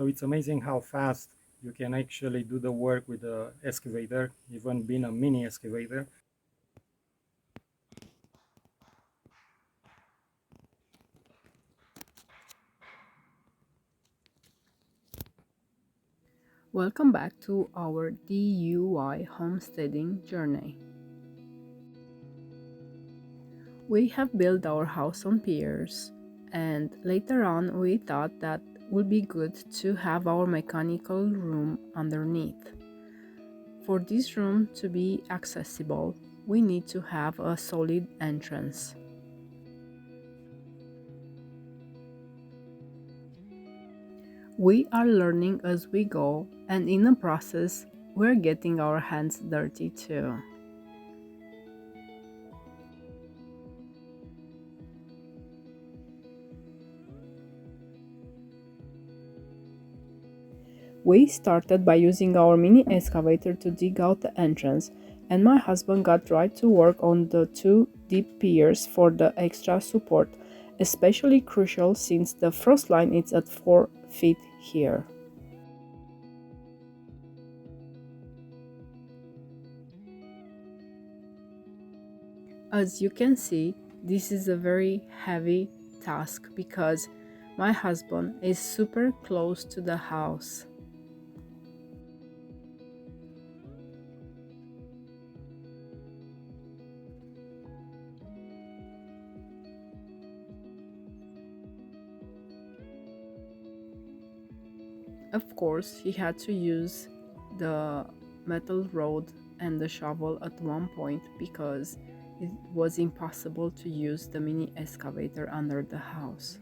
So it's amazing how fast you can actually do the work with the excavator, even being a mini excavator. Welcome back to our DIY homesteading journey. We have built our house on piers, and later on we thought that would be good to have our mechanical room underneath. For this room to be accessible, we need to have a solid entrance. We are learning as we go, and in the process, we're getting our hands dirty too. We started by using our mini excavator to dig out the entrance, and my husband got right to work on the two deep piers for the extra support, especially crucial since the frost line is at 4 feet here. As you can see, this is a very heavy task because my husband is super close to the house. Of course, he had to use the metal rod and the shovel at one point because it was impossible to use the mini excavator under the house.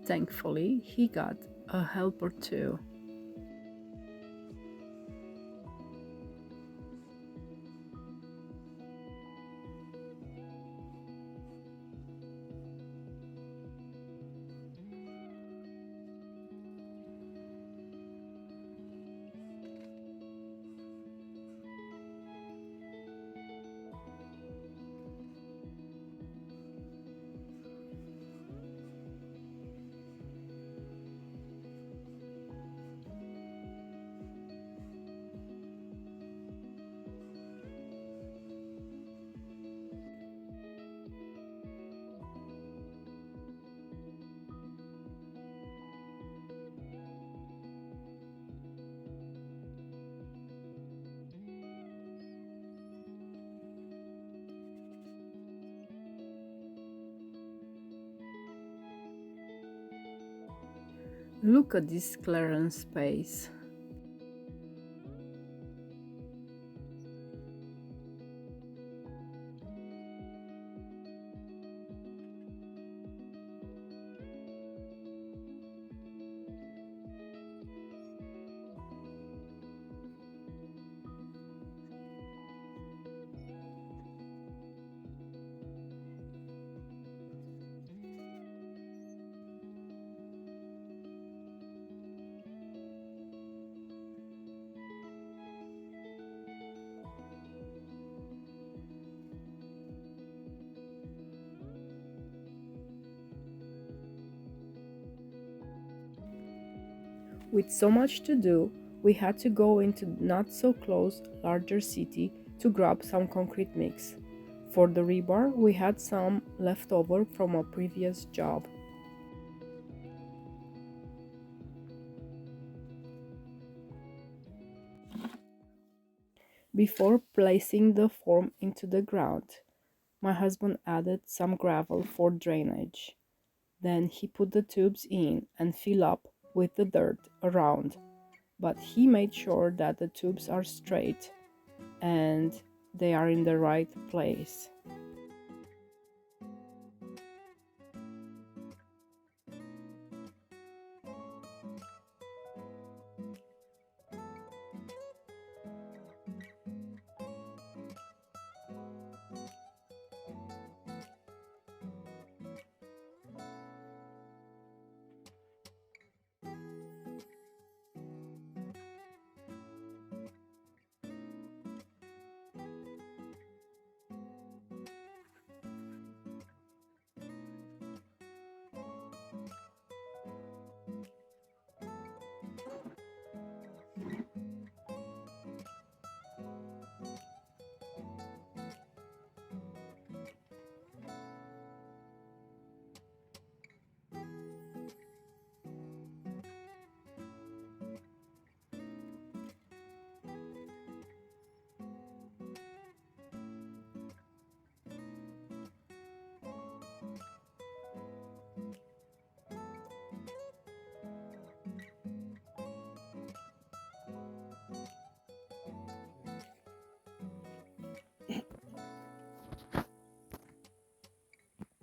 Thankfully, he got a helper too. Look at this clearance space. With so much to do, we had to go into not so close larger city to grab some concrete mix. For the rebar, we had some left over from a previous job. Before placing the form into the ground, my husband added some gravel for drainage. Then he put the tubes in and fill up with the dirt around, but he made sure that the tubes are straight and they are in the right place.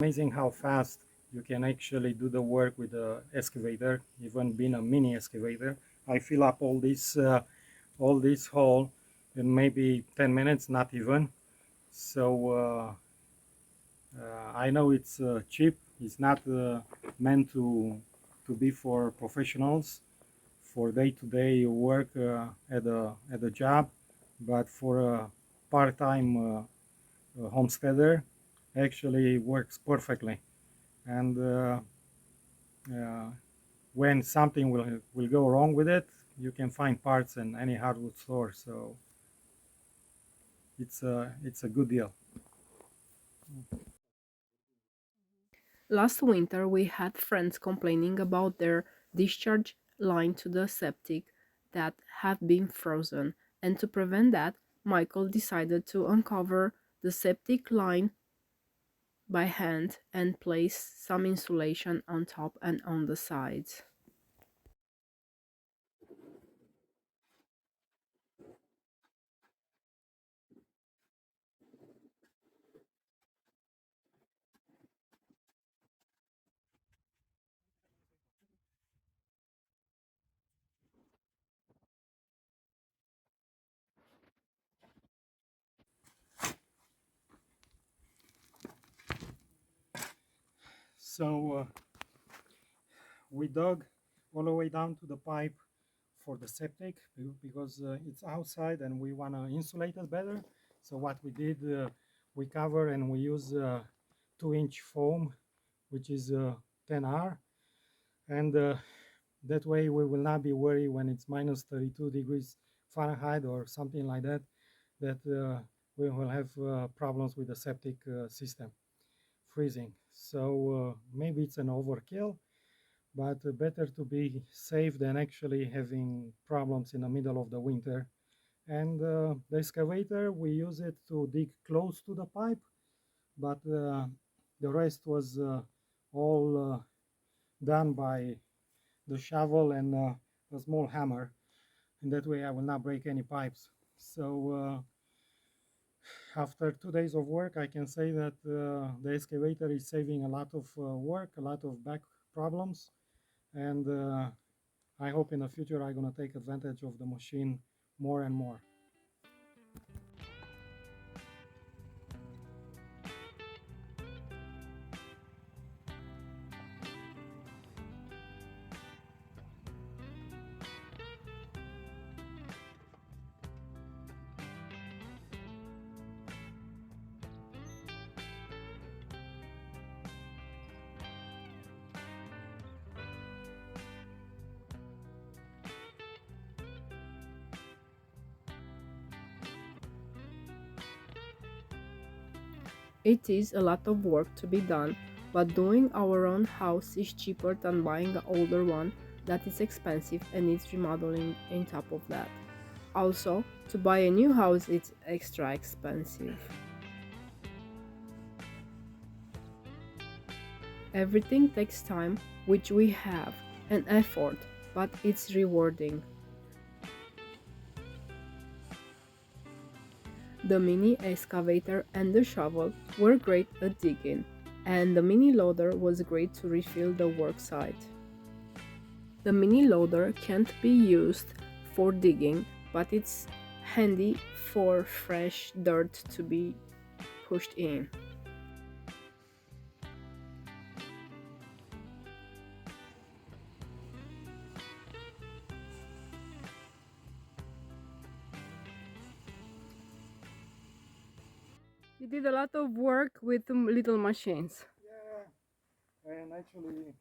Amazing how fast you can actually do the work with the excavator, even being a mini excavator. I fill up all this hole in maybe 10 minutes, not even. So I know it's cheap. It's not meant to be for professionals for day-to-day work at a job, but for a part-time homesteader, actually works perfectly. And uh, when something will go wrong with it, you can find parts in any hardwood store. So it's a good deal. Last winter, we had friends complaining about their discharge line to the septic that have been frozen, and to prevent that, Michael decided to uncover the septic line by hand and place some insulation on top and on the sides. So we dug all the way down to the pipe for the septic because it's outside and we want to insulate it better. So what we did, we cover and we use 2-inch foam, which is 10R, and that way we will not be worried when it's minus 32 degrees Fahrenheit or something like that, that we will have problems with the septic system freezing. So maybe it's an overkill, but better to be safe than actually having problems in the middle of the winter. And the excavator, we use it to dig close to the pipe, but the rest was all done by the shovel and a small hammer. And that way I will not break any pipes. So after 2 days of work, I can say that the excavator is saving a lot of work, a lot of back problems, and I hope in the future I'm gonna take advantage of the machine more and more. It is a lot of work to be done, but doing our own house is cheaper than buying an older one that is expensive and needs remodeling on top of that. Also, to buy a new house is extra expensive. Everything takes time, which we have, and effort, but it's rewarding. The mini excavator and the shovel were great at digging, and the mini loader was great to refill the work site. The mini loader can't be used for digging, but it's handy for fresh dirt to be pushed in. You did a lot of work with little machines. Yeah, and actually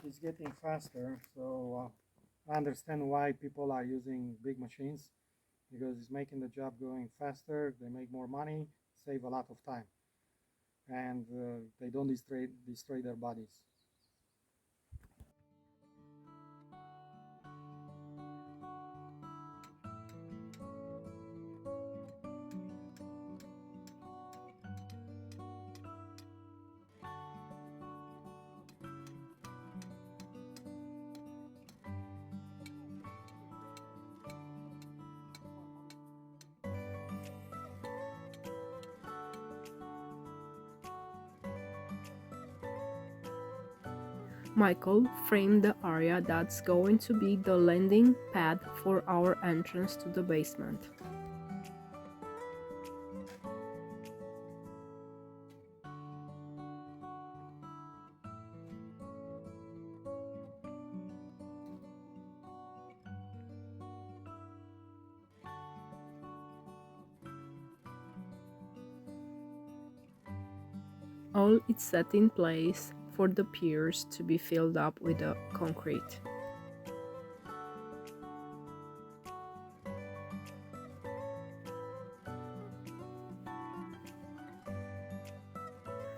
it's getting faster, so I understand why people are using big machines because it's making the job going faster, they make more money, save a lot of time, and they don't destroy their bodies. Michael framed the area that's going to be the landing pad for our entrance to the basement. All is set in place for the piers to be filled up with the concrete.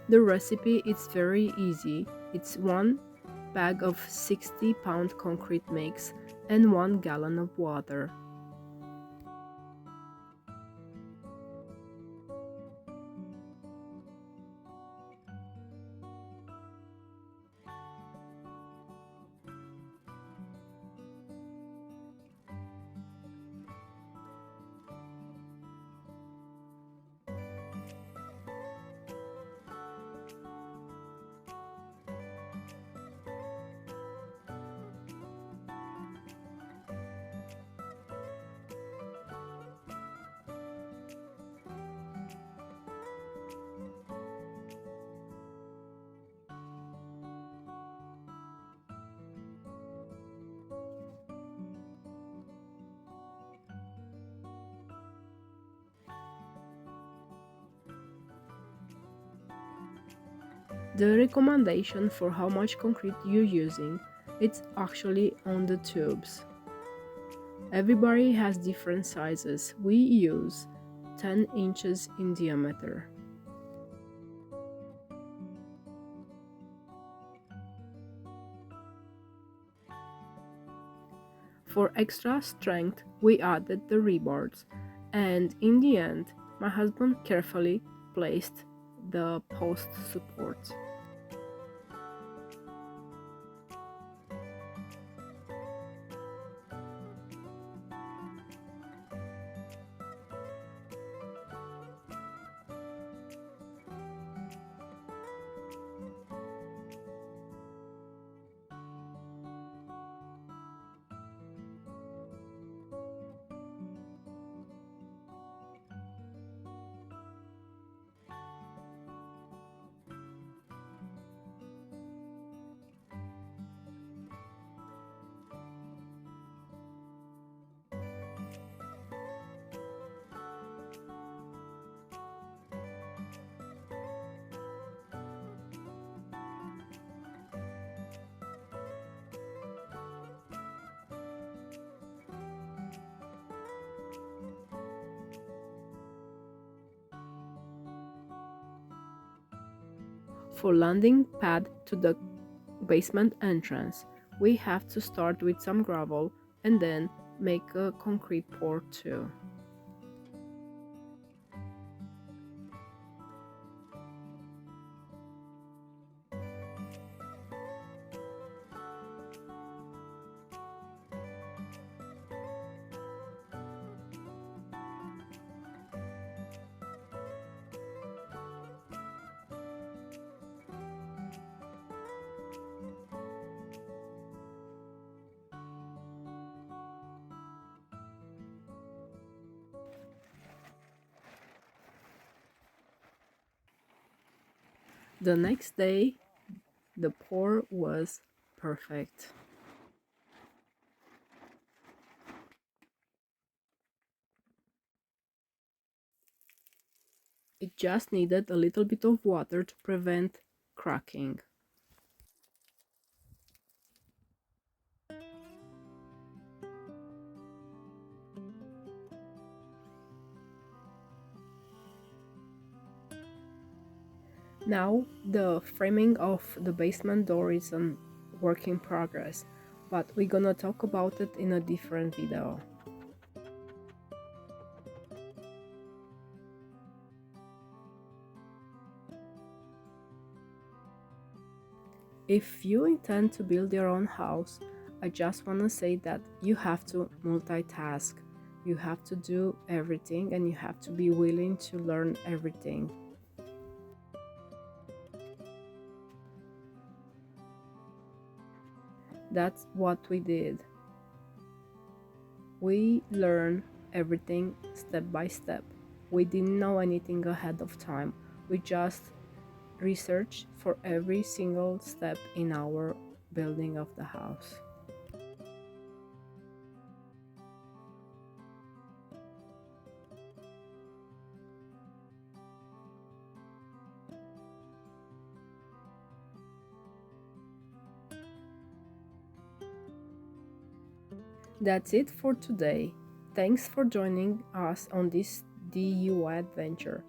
The recipe is very easy. It's 1 bag of 60-pound concrete mix and 1 gallon of water. The recommendation for how much concrete you're using, it's actually on the tubes. Everybody has different sizes. We use 10 inches in diameter. For extra strength, we added the rebars, and in the end, my husband carefully placed the post support. For landing pad to the basement entrance, we have to start with some gravel and then make a concrete pour too. The next day, the pour was perfect. It just needed a little bit of water to prevent cracking. Now, the framing of the basement door is a work in progress, but we're gonna talk about it in a different video. If you intend to build your own house, I just want to say that you have to multitask. You have to do everything and you have to be willing to learn everything. That's what we did. We learned everything step by step. We didn't know anything ahead of time. We just researched for every single step in our building of the house. That's it for today. Thanks for joining us on this DIY adventure.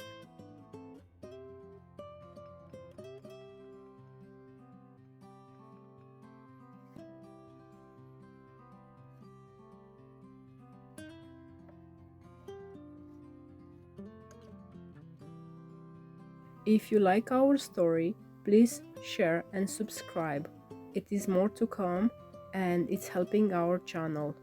If you like our story, please share and subscribe. It is more to come and it's helping our channel.